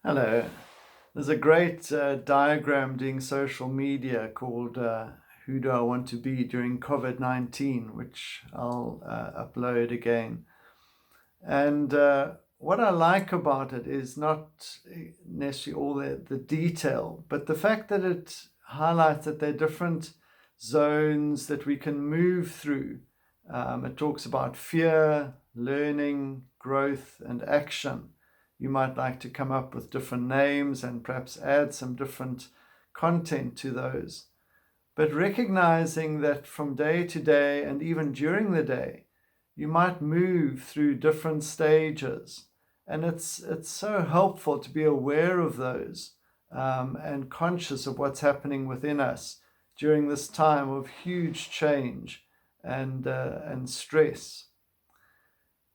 Hello. There's a great diagram doing social media called Who Do I Want to Be During COVID-19, which I'll upload again. And what I like about it is not necessarily all the detail, but the fact that it highlights that there are different zones that we can move through. It talks about fear, learning, growth, and action. You might like to come up with different names and perhaps add some different content to those. But recognizing that from day to day and even during the day, you might move through different stages. And it's so helpful to be aware of those and conscious of what's happening within us during this time of huge change and stress.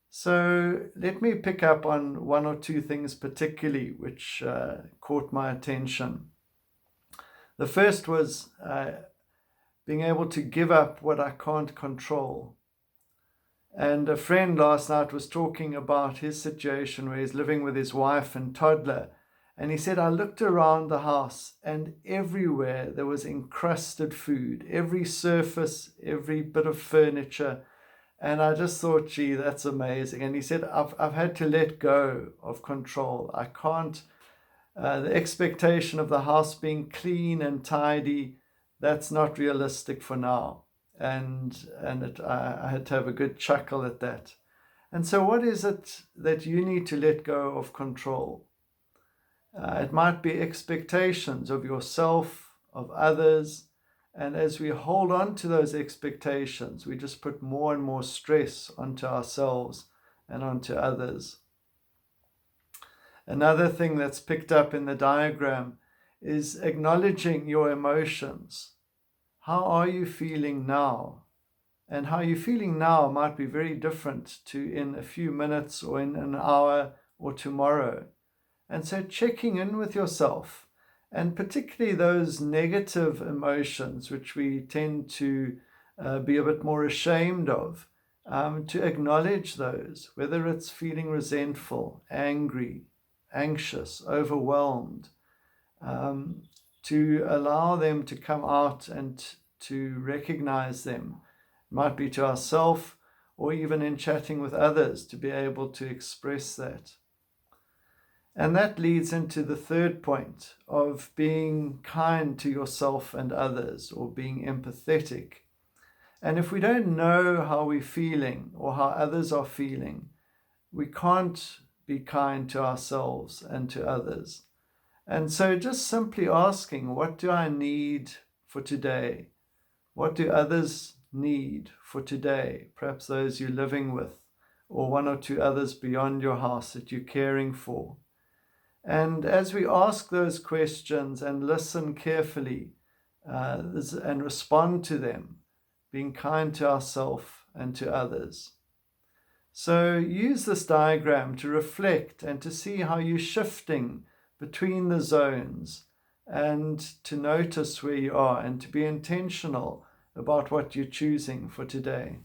So let me pick up on one or two things particularly which caught my attention. The first was being able to give up what I can't control. And a friend last night was talking about his situation where he's living with his wife and toddler. And he said, I looked around the house and everywhere there was encrusted food, every surface, every bit of furniture. And I just thought, gee, that's amazing. And he said, I've had to let go of control. I can't, the expectation of the house being clean and tidy, that's not realistic for now. I had to have a good chuckle at that. And so what is it that you need to let go of control? It might be expectations of yourself, of others. And as we hold on to those expectations, we just put more and more stress onto ourselves and onto others. Another thing that's picked up in the diagram is acknowledging your emotions. How are you feeling now? And how you're feeling now might be very different to in a few minutes or in an hour or tomorrow. And so checking in with yourself, and particularly those negative emotions, which we tend to be a bit more ashamed of, to acknowledge those, whether it's feeling resentful, angry, anxious, overwhelmed, to allow them to come out and to recognize them. It might be to ourselves or even in chatting with others to be able to express that. And that leads into the third point of being kind to yourself and others, or being empathetic. And if we don't know how we're feeling or how others are feeling, we can't be kind to ourselves and to others. And so just simply asking, what do I need for today? What do others need for today? Perhaps those you're living with, or one or two others beyond your house that you're caring for. And as we ask those questions and listen carefully and respond to them, being kind to ourselves and to others. So use this diagram to reflect and to see how you're shifting between the zones, and to notice where you are and to be intentional about what you're choosing for today.